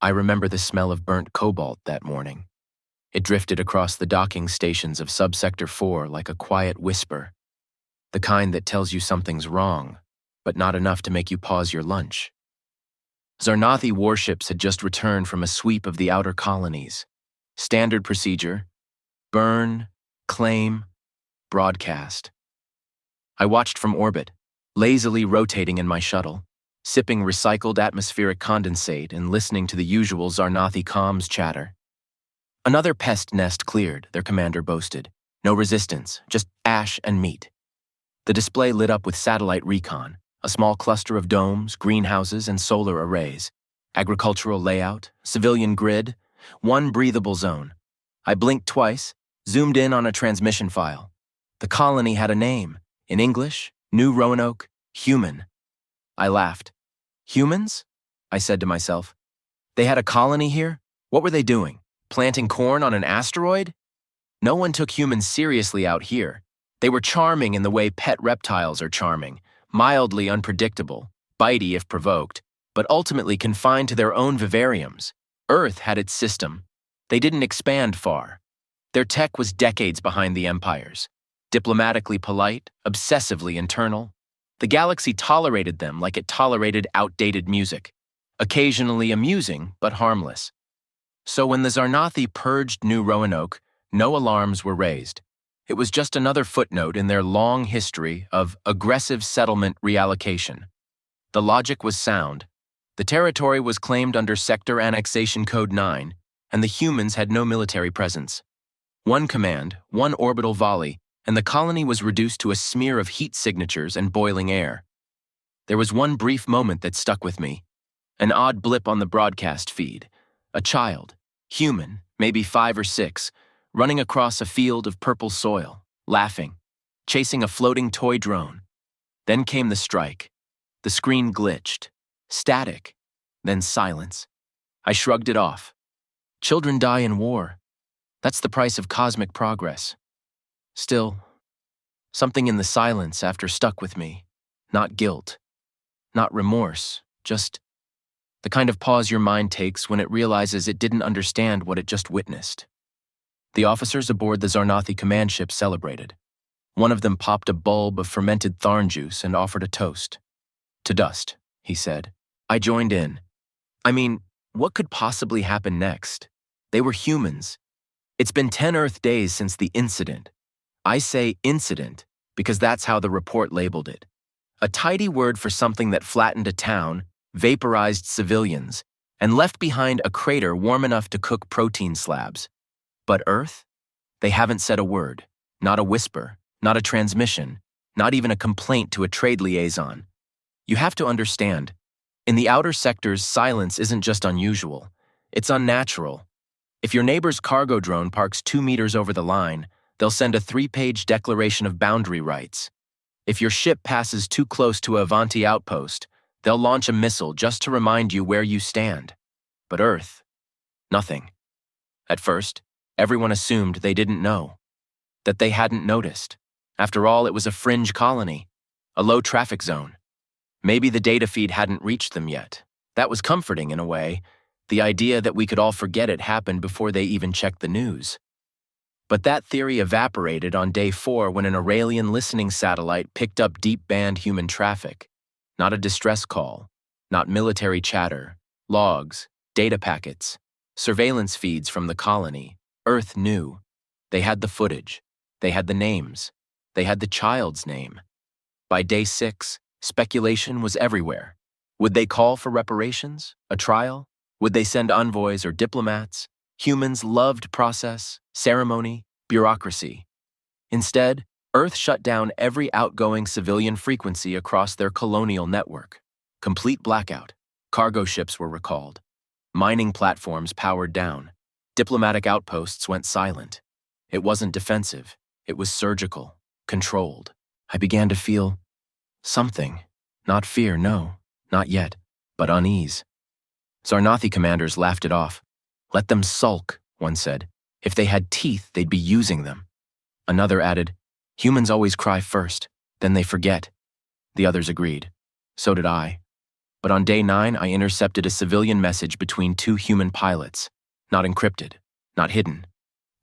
I remember the smell of burnt cobalt that morning. It drifted across the docking stations of Subsector 4 like a quiet whisper, the kind that tells you something's wrong, but not enough to make you pause your lunch. Zarnathi warships had just returned from a sweep of the outer colonies. Standard procedure: burn, claim, broadcast. I watched from orbit, lazily rotating in my shuttle, sipping recycled atmospheric condensate and listening to the usual Zarnathi comms chatter. Another pest nest cleared, their commander boasted. No resistance, just ash and meat. The display lit up with satellite recon, a small cluster of domes, greenhouses, and solar arrays, agricultural layout, civilian grid, one breathable zone. I blinked twice, zoomed in on a transmission file. The colony had a name. In English, New Roanoke, human. I laughed. Humans? I said to myself. They had a colony here? What were they doing? Planting corn on an asteroid? No one took humans seriously out here. They were charming in the way pet reptiles are charming, mildly unpredictable, bitey if provoked, but ultimately confined to their own vivariums. Earth had its system. They didn't expand far. Their tech was decades behind the empires. Diplomatically polite, obsessively internal. The galaxy tolerated them like it tolerated outdated music. Occasionally amusing, but harmless. So when the Zarnathi purged New Roanoke, no alarms were raised. It was just another footnote in their long history of aggressive settlement reallocation. The logic was sound. The territory was claimed under Sector Annexation Code 9, and the humans had no military presence. One command, one orbital volley, and the colony was reduced to a smear of heat signatures and boiling air. There was one brief moment that stuck with me. An odd blip on the broadcast feed. A child, human, maybe 5 or 6, running across a field of purple soil, laughing, chasing a floating toy drone. Then came the strike. The screen glitched. Static. Then silence. I shrugged it off. Children die in war. That's the price of cosmic progress. Still, something in the silence after stuck with me. Not guilt. Not remorse. Just the kind of pause your mind takes when it realizes it didn't understand what it just witnessed. The officers aboard the Zarnathi command ship celebrated. One of them popped a bulb of fermented tharn juice and offered a toast. To dust, he said. I joined in. I mean, what could possibly happen next? They were humans. It's been 10 Earth days since the incident. I say incident because that's how the report labeled it. A tidy word for something that flattened a town, vaporized civilians, and left behind a crater warm enough to cook protein slabs. But Earth? They haven't said a word, not a whisper, not a transmission, not even a complaint to a trade liaison. You have to understand, in the outer sectors, silence isn't just unusual, it's unnatural. If your neighbor's cargo drone parks 2 meters over the line, they'll send a 3-page declaration of boundary rights. If your ship passes too close to a Avanti outpost, they'll launch a missile just to remind you where you stand. But Earth? Nothing. At first, everyone assumed they didn't know, that they hadn't noticed. After all, it was a fringe colony, a low-traffic zone. Maybe the data feed hadn't reached them yet. That was comforting in a way, the idea that we could all forget it happened before they even checked the news. But that theory evaporated on day 4 when an Aurelian listening satellite picked up deep-band human traffic. Not a distress call, not military chatter, logs, data packets, surveillance feeds from the colony. Earth knew. They had the footage. They had the names. They had the child's name. By day 6, speculation was everywhere. Would they call for reparations? A trial? Would they send envoys or diplomats? Humans loved process, ceremony, bureaucracy. Instead, Earth shut down every outgoing civilian frequency across their colonial network. Complete blackout. Cargo ships were recalled. Mining platforms powered down. Diplomatic outposts went silent. It wasn't defensive. It was surgical, controlled. I began to feel something. Not fear, no, not yet, but unease. Zarnathi commanders laughed it off. Let them sulk, one said. If they had teeth, they'd be using them. Another added, humans always cry first, then they forget. The others agreed. So did I. But on day 9, I intercepted a civilian message between 2 human pilots. Not encrypted, not hidden,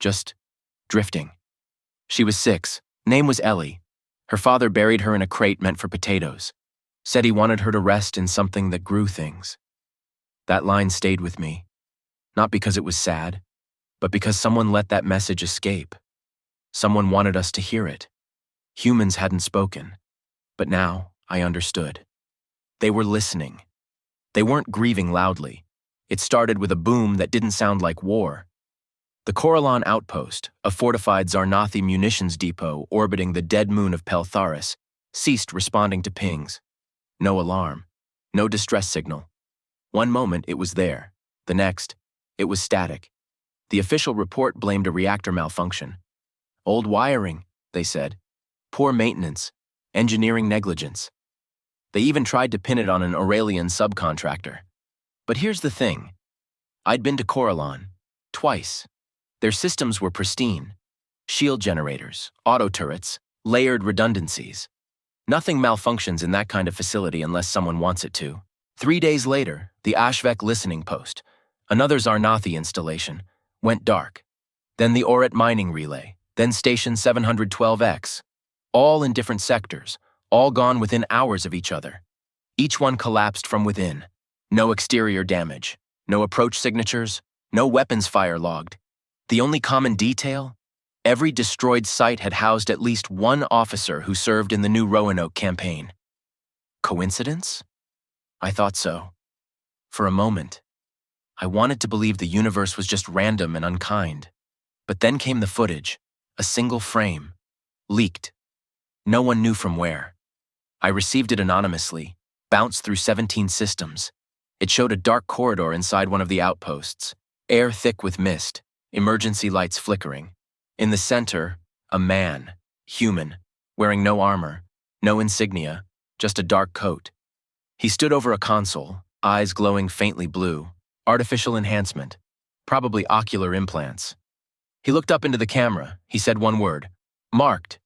just drifting. She was 6. Name was Ellie. Her father buried her in a crate meant for potatoes. Said he wanted her to rest in something that grew things. That line stayed with me. Not because it was sad, but because someone let that message escape. Someone wanted us to hear it. Humans hadn't spoken, but now I understood. They were listening. They weren't grieving loudly. It started with a boom that didn't sound like war. The Corallon outpost, a fortified Zarnathi munitions depot orbiting the dead moon of Peltharis, ceased responding to pings. No alarm, no distress signal. One moment it was there, the next, it was static. The official report blamed a reactor malfunction. Old wiring, they said. Poor maintenance, engineering negligence. They even tried to pin it on an Aurelian subcontractor. But here's the thing. I'd been to Corallon, twice. Their systems were pristine. Shield generators, auto turrets, layered redundancies. Nothing malfunctions in that kind of facility unless someone wants it to. 3 days later, the WarHFY listening post, another Zarnathi installation, went dark. Then the Oret mining relay, then Station 712X. All in different sectors, all gone within hours of each other. Each one collapsed from within. No exterior damage, no approach signatures, no weapons fire logged. The only common detail? Every destroyed site had housed at least one officer who served in the new Roanoke campaign. Coincidence? I thought so. For a moment, I wanted to believe the universe was just random and unkind. But then came the footage, a single frame, leaked. No one knew from where. I received it anonymously, bounced through 17 systems. It showed a dark corridor inside one of the outposts, air thick with mist, emergency lights flickering. In the center, a man, human, wearing no armor, no insignia, just a dark coat. He stood over a console, eyes glowing faintly blue, artificial enhancement, probably ocular implants. He looked up into the camera. He said one word, marked.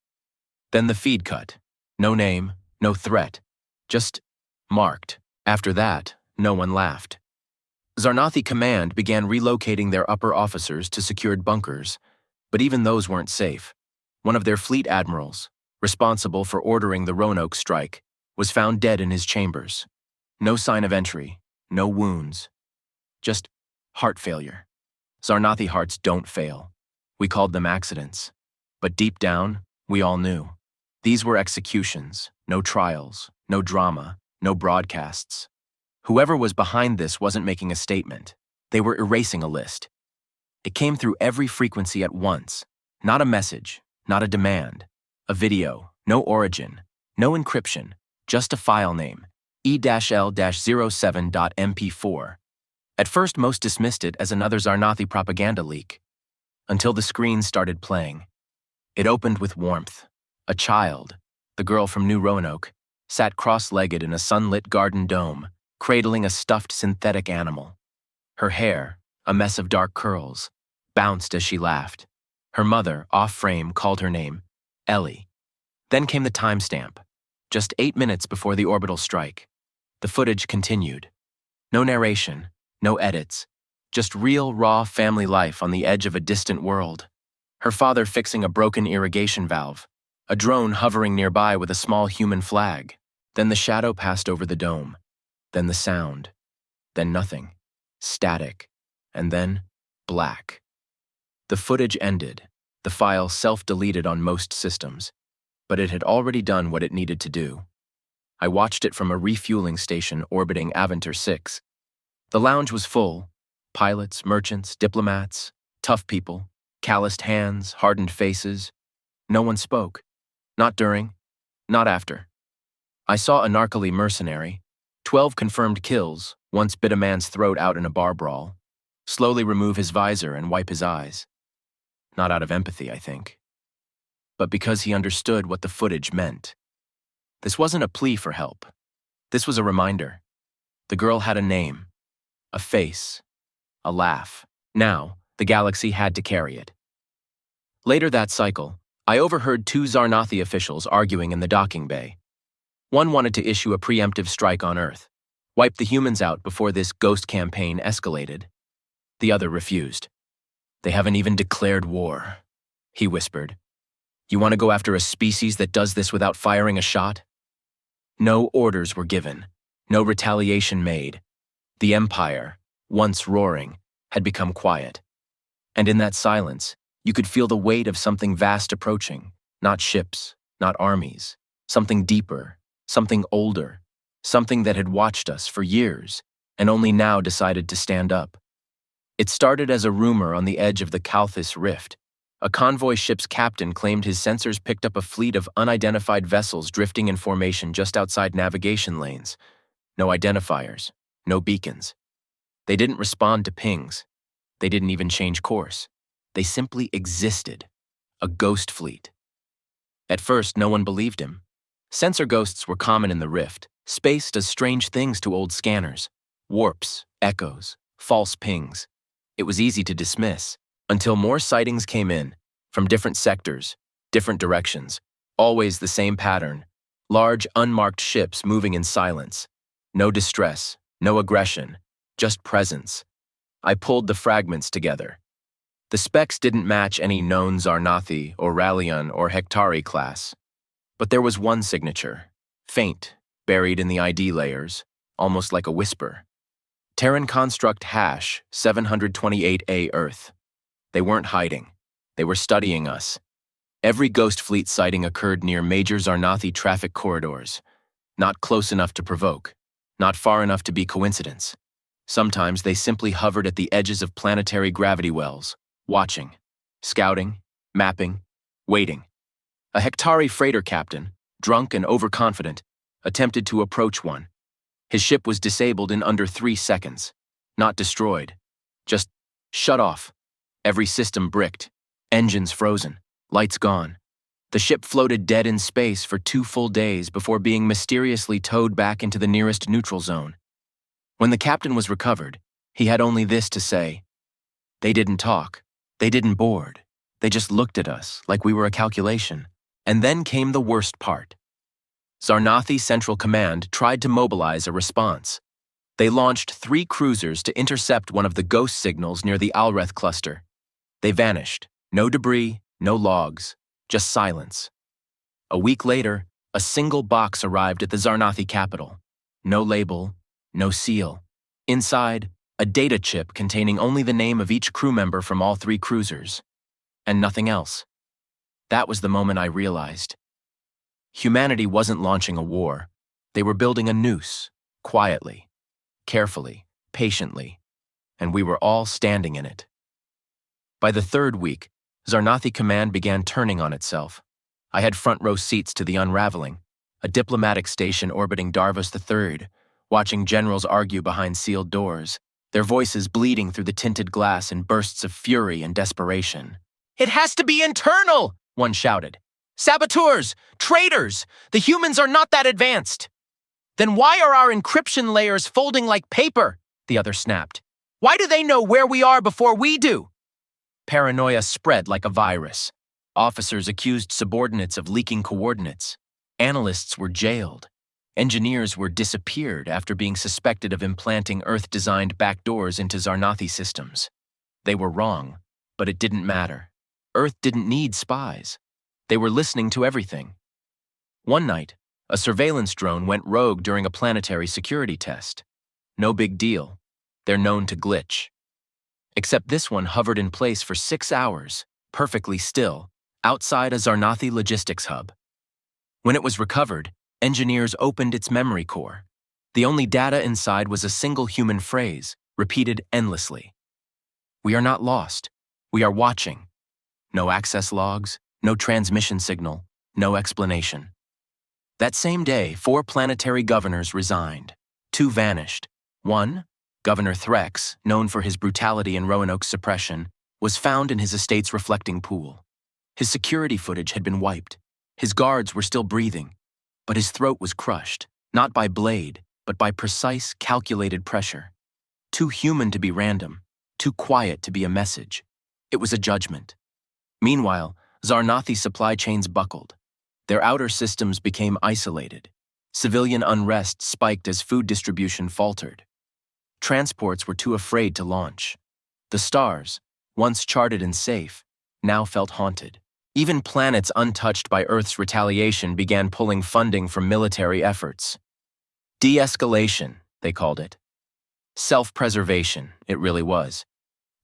Then the feed cut. No name, no threat, just marked. After that, no one laughed. Zarnathi Command began relocating their upper officers to secured bunkers, but even those weren't safe. One of their fleet admirals, responsible for ordering the Roanoke strike, was found dead in his chambers. No sign of entry, no wounds, just heart failure. Zarnathi hearts don't fail. We called them accidents. But deep down, we all knew. These were executions, no trials, no drama, no broadcasts. Whoever was behind this wasn't making a statement. They were erasing a list. It came through every frequency at once. Not a message, not a demand. A video, no origin, no encryption, just a file name, E-L-07.mp4. At first, most dismissed it as another Zarnathi propaganda leak, until the screen started playing. It opened with warmth. A child, the girl from New Roanoke, sat cross-legged in a sunlit garden dome, cradling a stuffed synthetic animal. Her hair, a mess of dark curls, bounced as she laughed. Her mother, off-frame, called her name, Ellie. Then came the timestamp, just 8 minutes before the orbital strike. The footage continued. No narration, no edits, just real, raw family life on the edge of a distant world. Her father fixing a broken irrigation valve, a drone hovering nearby with a small human flag. Then the shadow passed over the dome. Then the sound. Then nothing. Static. And then black. The footage ended. The file self-deleted on most systems. But it had already done what it needed to do. I watched it from a refueling station orbiting Aventur 6. The lounge was full. Pilots, merchants, diplomats, tough people, calloused hands, hardened faces. No one spoke. Not during, not after. I saw a narcally mercenary, 12 confirmed kills, once bit a man's throat out in a bar brawl, slowly remove his visor and wipe his eyes. Not out of empathy, I think, but because he understood what the footage meant. This wasn't a plea for help. This was a reminder. The girl had a name, a face, a laugh. Now, the galaxy had to carry it. Later that cycle, I overheard 2 Zarnathi officials arguing in the docking bay. One wanted to issue a preemptive strike on Earth. Wipe the humans out before this ghost campaign escalated. The other refused. They haven't even declared war, he whispered. You want to go after a species that does this without firing a shot? No orders were given, no retaliation made. The Empire, once roaring, had become quiet. And in that silence, you could feel the weight of something vast approaching, not ships, not armies, something deeper, something older, something that had watched us for years and only now decided to stand up. It started as a rumor on the edge of the Kalthus Rift. A convoy ship's captain claimed his sensors picked up a fleet of unidentified vessels drifting in formation just outside navigation lanes. No identifiers, no beacons. They didn't respond to pings. They didn't even change course. They simply existed. A ghost fleet. At first, no one believed him. Sensor ghosts were common in the Rift. Space does strange things to old scanners. Warps, echoes, false pings. It was easy to dismiss, until more sightings came in, from different sectors, different directions, always the same pattern. Large, unmarked ships moving in silence. No distress, no aggression, just presence. I pulled the fragments together. The specs didn't match any known Zarnathi or Rallion or Hectari class. But there was one signature, faint, buried in the ID layers, almost like a whisper. Terran Construct Hash 728A Earth. They weren't hiding. They were studying us. Every Ghost Fleet sighting occurred near major Zarnathi traffic corridors. Not close enough to provoke. Not far enough to be coincidence. Sometimes they simply hovered at the edges of planetary gravity wells, watching, scouting, mapping, waiting. A Hectari freighter captain, drunk and overconfident, attempted to approach one. His ship was disabled in under 3 seconds. Not destroyed. Just shut off. Every system bricked. Engines frozen. Lights gone. The ship floated dead in space for 2 full days before being mysteriously towed back into the nearest neutral zone. When the captain was recovered, he had only this to say. They didn't talk. They didn't board. They just looked at us like we were a calculation. And then came the worst part. Zarnathi Central Command tried to mobilize a response. They launched 3 cruisers to intercept one of the ghost signals near the Alreth cluster. They vanished. No debris, no logs, just silence. A week later, a single box arrived at the Zarnathi capital. No label, no seal. Inside, a data chip containing only the name of each crew member from all 3 cruisers. And nothing else. That was the moment I realized. Humanity wasn't launching a war. They were building a noose, quietly, carefully, patiently, and we were all standing in it. By the 3rd week, Zarnathi Command began turning on itself. I had front-row seats to the unraveling, a diplomatic station orbiting Darvas III, watching generals argue behind sealed doors, their voices bleeding through the tinted glass in bursts of fury and desperation. "It has to be internal!" one shouted. "Saboteurs! Traitors! The humans are not that advanced!" "Then why are our encryption layers folding like paper?" the other snapped. "Why do they know where we are before we do?" Paranoia spread like a virus. Officers accused subordinates of leaking coordinates. Analysts were jailed. Engineers were disappeared after being suspected of implanting Earth-designed backdoors into Zarnathi systems. They were wrong, but it didn't matter. Earth didn't need spies. They were listening to everything. One night, a surveillance drone went rogue during a planetary security test. No big deal. They're known to glitch. Except this one hovered in place for 6 hours, perfectly still, outside a Zarnathi logistics hub. When it was recovered, engineers opened its memory core. The only data inside was a single human phrase, repeated endlessly. "We are not lost. We are watching." No access logs, no transmission signal, no explanation. That same day, 4 planetary governors resigned. 2 vanished. One, Governor Threx, known for his brutality and Roanoke's suppression, was found in his estate's reflecting pool. His security footage had been wiped. His guards were still breathing, but his throat was crushed, not by blade, but by precise, calculated pressure. Too human to be random, too quiet to be a message. It was a judgment. Meanwhile, Zarnathi supply chains buckled. Their outer systems became isolated. Civilian unrest spiked as food distribution faltered. Transports were too afraid to launch. The stars, once charted and safe, now felt haunted. Even planets untouched by Earth's retaliation began pulling funding from military efforts. De-escalation, they called it. Self-preservation, it really was.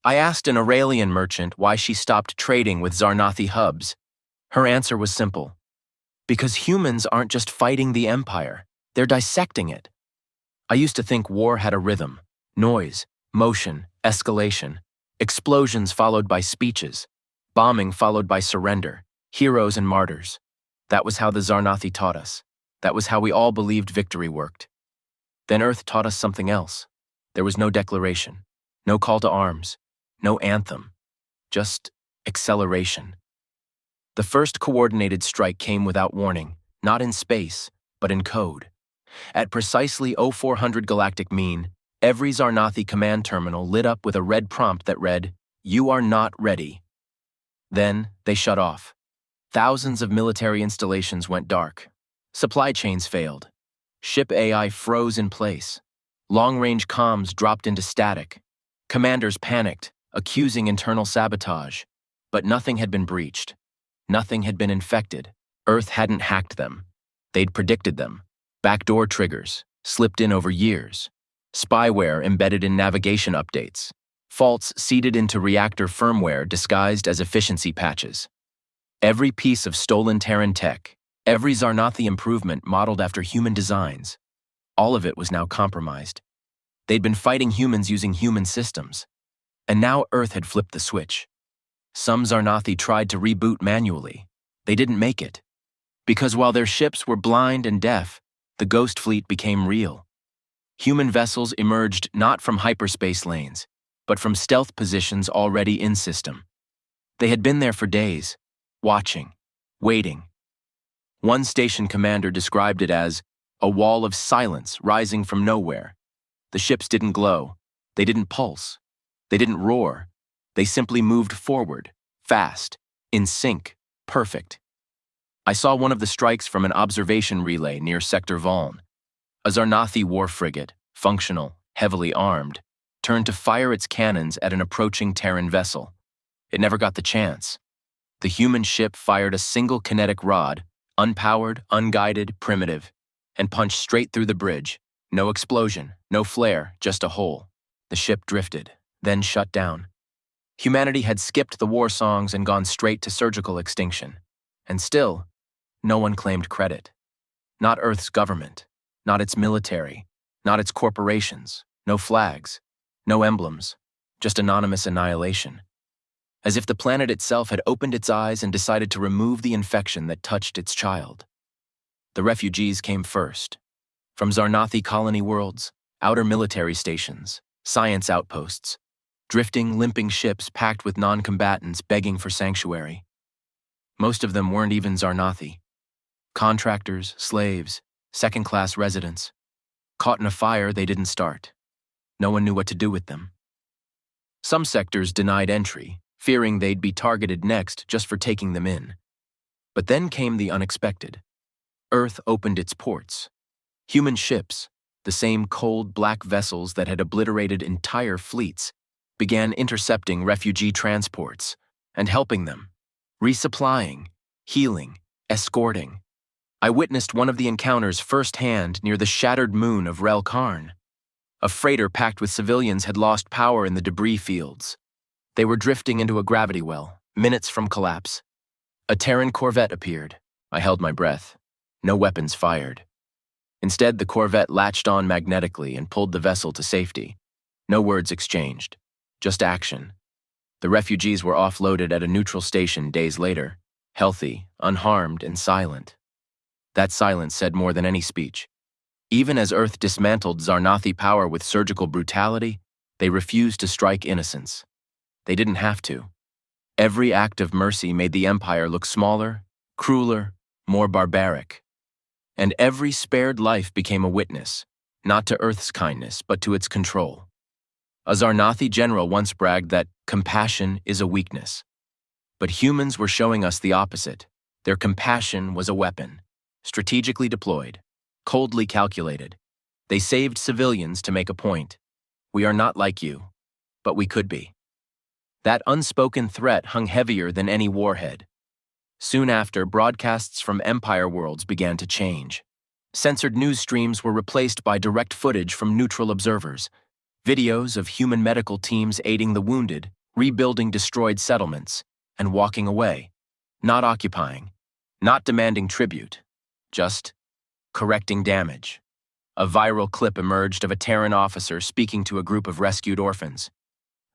I asked an Aurelian merchant why she stopped trading with Zarnathi hubs. Her answer was simple. Because humans aren't just fighting the empire, they're dissecting it. I used to think war had a rhythm: noise, motion, escalation, explosions followed by speeches, bombing followed by surrender, heroes and martyrs. That was how the Zarnathi taught us. That was how we all believed victory worked. Then Earth taught us something else. There was no declaration, no call to arms, no anthem, just acceleration. The first coordinated strike came without warning, not in space, but in code. At precisely 0400 galactic mean, every Zarnathi command terminal lit up with a red prompt that read, "You are not ready." Then they shut off. Thousands of military installations went dark. Supply chains failed. Ship AI froze in place. Long-range comms dropped into static. Commanders panicked, accusing internal sabotage. But nothing had been breached. Nothing had been infected. Earth hadn't hacked them. They'd predicted them. Backdoor triggers, slipped in over years. Spyware embedded in navigation updates. Faults seeded into reactor firmware disguised as efficiency patches. Every piece of stolen Terran tech, every Zarnathi improvement modeled after human designs, all of it was now compromised. They'd been fighting humans using human systems. And now Earth had flipped the switch. Some Zarnathi tried to reboot manually. They didn't make it. Because while their ships were blind and deaf, the Ghost Fleet became real. Human vessels emerged not from hyperspace lanes, but from stealth positions already in system. They had been there for days, watching, waiting. One station commander described it as a wall of silence rising from nowhere. The ships didn't glow. They didn't pulse. They didn't roar. They simply moved forward, fast, in sync, perfect. I saw one of the strikes from an observation relay near Sector Valn. A Zarnathi war frigate, functional, heavily armed, turned to fire its cannons at an approaching Terran vessel. It never got the chance. The human ship fired a single kinetic rod, unpowered, unguided, primitive, and punched straight through the bridge. No explosion, no flare, just a hole. The ship drifted, then shut down. Humanity had skipped the war songs and gone straight to surgical extinction. And still, no one claimed credit. Not Earth's government, not its military, not its corporations, no flags, no emblems, just anonymous annihilation. As if the planet itself had opened its eyes and decided to remove the infection that touched its child. The refugees came first. From Zarnathi colony worlds, outer military stations, science outposts, drifting, limping ships packed with non-combatants begging for sanctuary. Most of them weren't even Zarnathi. Contractors, slaves, second-class residents. Caught in a fire they didn't start. No one knew what to do with them. Some sectors denied entry, fearing they'd be targeted next just for taking them in. But then came the unexpected. Earth opened its ports. Human ships, the same cold black vessels that had obliterated entire fleets, began intercepting refugee transports and helping them, resupplying, healing, escorting. I witnessed one of the encounters firsthand near the shattered moon of Rel Karn. A freighter packed with civilians had lost power in the debris fields. They were drifting into a gravity well, minutes from collapse. A Terran corvette appeared. I held my breath. No weapons fired. Instead, the corvette latched on magnetically and pulled the vessel to safety. No words exchanged, just action. The refugees were offloaded at a neutral station days later, healthy, unharmed, and silent. That silence said more than any speech. Even as Earth dismantled Zarnathi power with surgical brutality, they refused to strike innocents. They didn't have to. Every act of mercy made the Empire look smaller, crueler, more barbaric. And every spared life became a witness, not to Earth's kindness, but to its control. A Zarnathi general once bragged that compassion is a weakness. But humans were showing us the opposite. Their compassion was a weapon, strategically deployed. coldly calculated. They saved civilians to make a point. We are not like you, but we could be. That unspoken threat hung heavier than any warhead. Soon after, broadcasts from Empire worlds began to change. Censored news streams were replaced by direct footage from neutral observers. Videos of human medical teams aiding the wounded, rebuilding destroyed settlements, and walking away. Not occupying, not demanding tribute, just correcting damage. A viral clip emerged of a Terran officer speaking to a group of rescued orphans.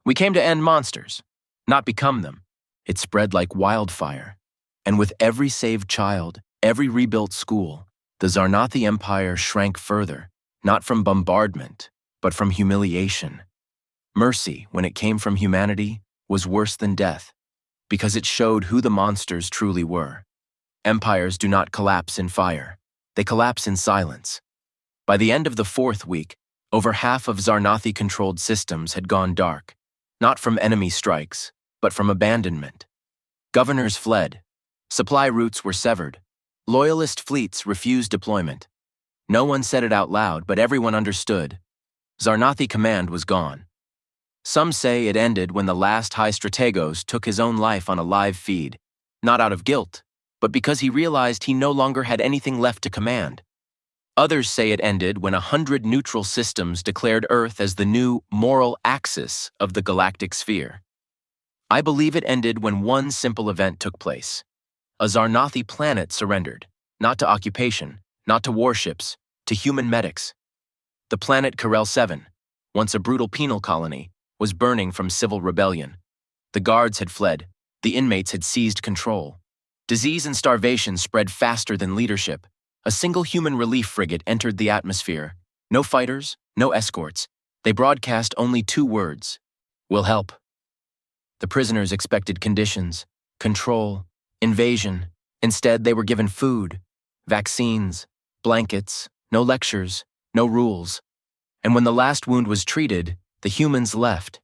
We came to end monsters, not become them. It spread like wildfire. And with every saved child, every rebuilt school, the Zarnathi Empire shrank further, not from bombardment, but from humiliation. Mercy, when it came from humanity, was worse than death, because it showed who the monsters truly were. Empires do not collapse in fire. They collapse in silence. By the end of the 4th week, over half of Zarnathi-controlled systems had gone dark, not from enemy strikes, but from abandonment. Governors fled. Supply routes were severed. Loyalist fleets refused deployment. No one said it out loud, but everyone understood. Zarnathi command was gone. Some say it ended when the last High Strategos took his own life on a live feed, not out of guilt, but because he realized he no longer had anything left to command. Others say it ended when 100 neutral systems declared Earth as the new moral axis of the galactic sphere. I believe it ended when one simple event took place. A Zarnathi planet surrendered, not to occupation, not to warships, to human medics. The planet Karel 7, once a brutal penal colony, was burning from civil rebellion. The guards had fled. The inmates had seized control. Disease and starvation spread faster than leadership. A single human relief frigate entered the atmosphere. No fighters, no escorts. They broadcast only 2 words: "We'll help." The prisoners expected conditions, control, invasion. Instead, they were given food, vaccines, blankets, no lectures, no rules. And when the last wound was treated, the humans left.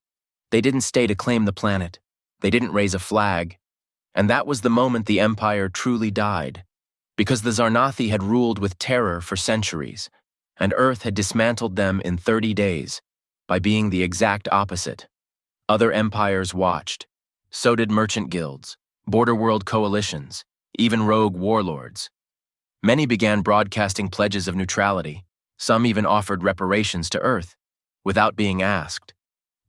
They didn't stay to claim the planet. They didn't raise a flag. And that was the moment the Empire truly died. Because the Zarnathi had ruled with terror for centuries, and Earth had dismantled them in 30 days by being the exact opposite. Other empires watched. So did merchant guilds, border world coalitions, even rogue warlords. Many began broadcasting pledges of neutrality. Some even offered reparations to Earth, without being asked.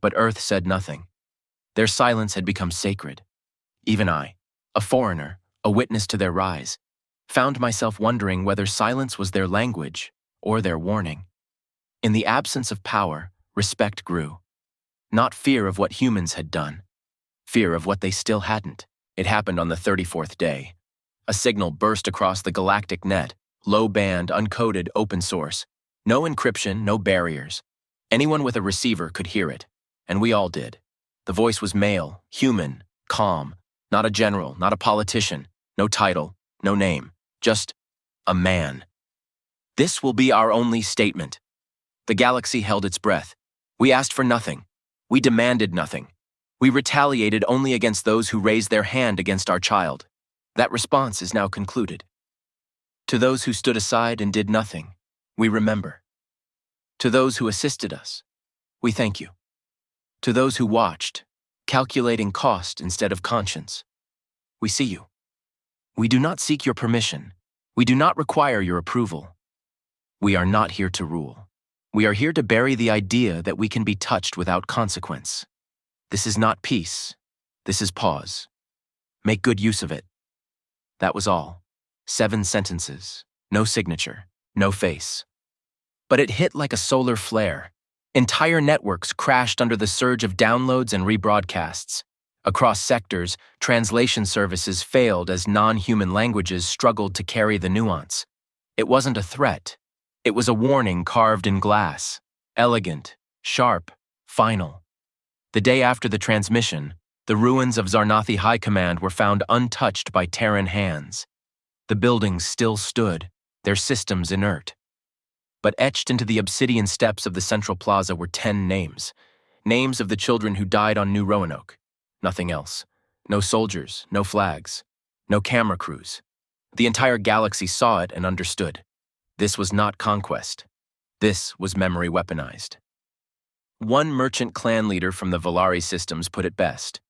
But Earth said nothing. Their silence had become sacred. Even I, a foreigner, a witness to their rise, found myself wondering whether silence was their language or their warning. In the absence of power, respect grew. Not fear of what humans had done, fear of what they still hadn't. It happened on the 34th day. A signal burst across the galactic net, low-band, uncoded, open source. No encryption, no barriers. Anyone with a receiver could hear it, and we all did. The voice was male, human, calm, not a general, not a politician, no title, no name, just a man. This will be our only statement. The galaxy held its breath. We asked for nothing. We demanded nothing. We retaliated only against those who raised their hand against our child. That response is now concluded. To those who stood aside and did nothing, we remember. To those who assisted us, we thank you. To those who watched, calculating cost instead of conscience, we see you. We do not seek your permission. We do not require your approval. We are not here to rule. We are here to bury the idea that we can be touched without consequence. This is not peace. This is pause. Make good use of it. That was all. 7 sentences. No signature. No face. But it hit like a solar flare. Entire networks crashed under the surge of downloads and rebroadcasts. Across sectors, translation services failed as non-human languages struggled to carry the nuance. It wasn't a threat. It was a warning carved in glass. Elegant, sharp, final. The day after the transmission, the ruins of Zarnathi High Command were found untouched by Terran hands. The buildings still stood, their systems inert. But etched into the obsidian steps of the central plaza were 10 names. Names of the children who died on New Roanoke. Nothing else. No soldiers, no flags, no camera crews. The entire galaxy saw it and understood. This was not conquest. This was memory weaponized. One merchant clan leader from the Valari systems put it best.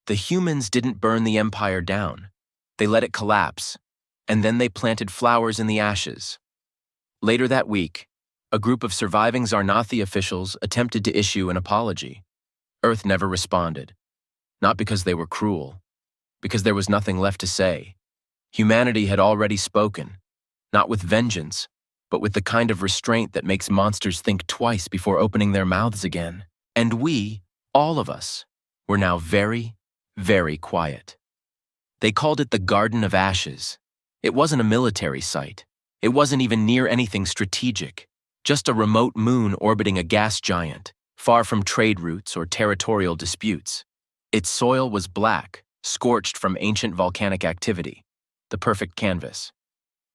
The humans didn't burn the empire down. They let it collapse, and then they planted flowers in the ashes. Later that week, a group of surviving Zarnathi officials attempted to issue an apology. Earth never responded. Not because they were cruel, because there was nothing left to say. Humanity had already spoken, not with vengeance, but with the kind of restraint that makes monsters think twice before opening their mouths again. And we, all of us, were now very, very quiet. They called it the Garden of Ashes. It wasn't a military site. It wasn't even near anything strategic, just a remote moon orbiting a gas giant, far from trade routes or territorial disputes. Its soil was black, scorched from ancient volcanic activity, the perfect canvas.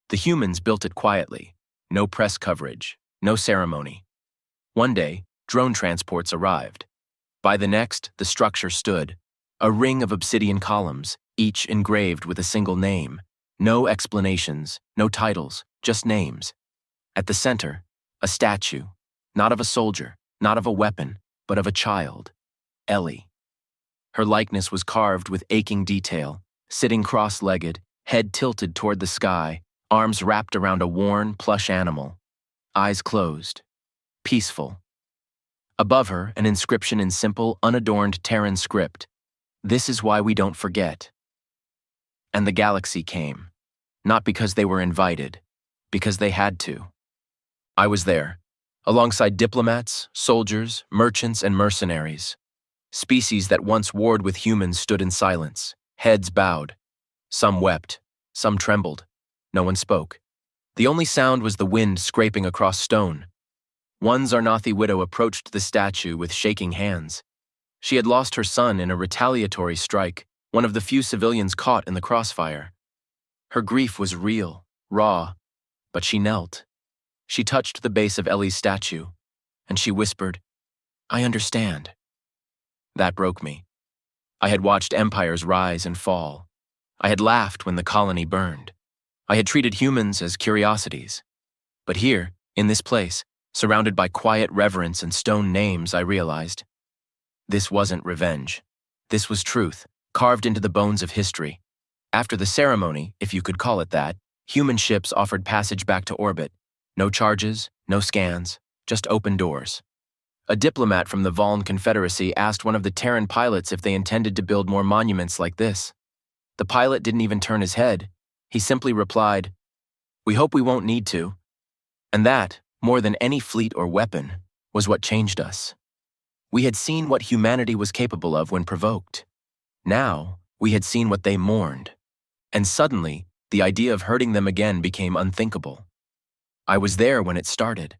The humans built it quietly. No press coverage, no ceremony. One day, drone transports arrived. By the next, the structure stood, a ring of obsidian columns, each engraved with a single name. No explanations, no titles, just names. At the center, a statue, not of a soldier, not of a weapon, but of a child, Ellie. Her likeness was carved with aching detail, sitting cross-legged, head tilted toward the sky, arms wrapped around a worn, plush animal, eyes closed, peaceful. Above her, an inscription in simple, unadorned Terran script. This is why we don't forget. And the galaxy came, not because they were invited, because they had to. I was there, alongside diplomats, soldiers, merchants, and mercenaries. Species that once warred with humans stood in silence, heads bowed. Some wept, some trembled. No one spoke. The only sound was the wind scraping across stone. One Zarnathi widow approached the statue with shaking hands. She had lost her son in a retaliatory strike, one of the few civilians caught in the crossfire. Her grief was real, raw, but she knelt. She touched the base of Ellie's statue, and she whispered, "I understand." That broke me. I had watched empires rise and fall. I had laughed when the colony burned. I had treated humans as curiosities. But here, in this place, surrounded by quiet reverence and stone names, I realized this wasn't revenge. This was truth, carved into the bones of history. After the ceremony, if you could call it that, human ships offered passage back to orbit. No charges, no scans, just open doors. A diplomat from the Valn Confederacy asked one of the Terran pilots if they intended to build more monuments like this. The pilot didn't even turn his head. He simply replied, "We hope we won't need to." And that, more than any fleet or weapon, was what changed us. We had seen what humanity was capable of when provoked. Now, we had seen what they mourned. And suddenly, the idea of hurting them again became unthinkable. I was there when it started.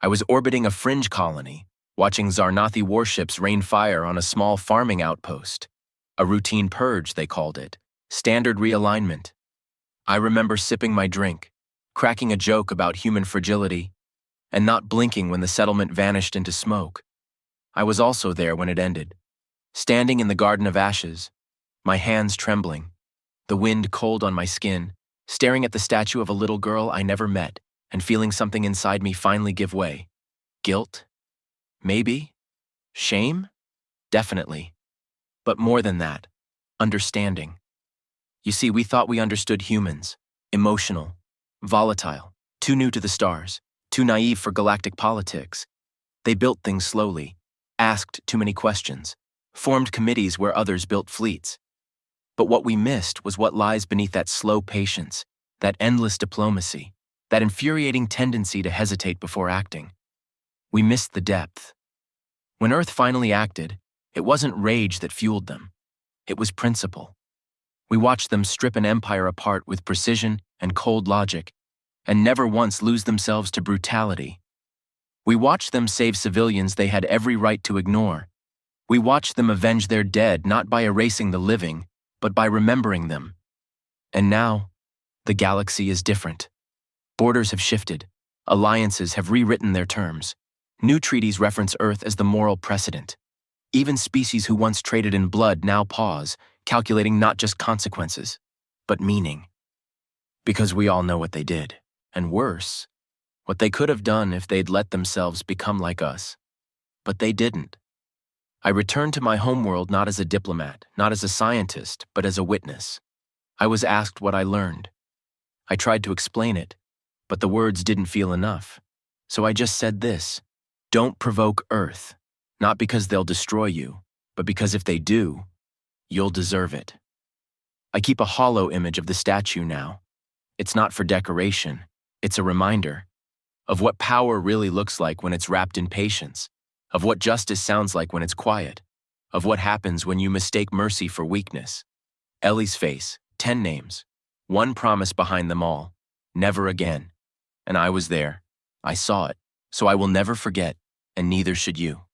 I was orbiting a fringe colony, watching Zarnathi warships rain fire on a small farming outpost. A routine purge, they called it. Standard realignment. I remember sipping my drink, cracking a joke about human fragility, and not blinking when the settlement vanished into smoke. I was also there when it ended, standing in the Garden of Ashes, my hands trembling, the wind cold on my skin, staring at the statue of a little girl I never met, and feeling something inside me finally give way. Guilt? Maybe? Shame? Definitely. But more than that, understanding. You see, we thought we understood humans, emotional, volatile, too new to the stars, too naive for galactic politics. They built things slowly, asked too many questions, formed committees where others built fleets. But what we missed was what lies beneath that slow patience, that endless diplomacy, that infuriating tendency to hesitate before acting. We missed the depth. When Earth finally acted, it wasn't rage that fueled them. It was principle. We watched them strip an empire apart with precision and cold logic, and never once lose themselves to brutality. We watched them save civilians they had every right to ignore. We watched them avenge their dead not by erasing the living, but by remembering them. And now, the galaxy is different. Borders have shifted. Alliances have rewritten their terms. New treaties reference Earth as the moral precedent. Even species who once traded in blood now pause, calculating not just consequences, but meaning. Because we all know what they did, and worse, what they could have done if they'd let themselves become like us. But they didn't. I returned to my homeworld not as a diplomat, not as a scientist, but as a witness. I was asked what I learned. I tried to explain it, but the words didn't feel enough. So I just said this: don't provoke Earth, not because they'll destroy you, but because if they do, you'll deserve it. I keep a hollow image of the statue now. It's not for decoration, it's a reminder of what power really looks like when it's wrapped in patience, of what justice sounds like when it's quiet, of what happens when you mistake mercy for weakness. Ellie's face, 10 names, one promise behind them all: never again. And I was there. I saw it, so I will never forget, and neither should you.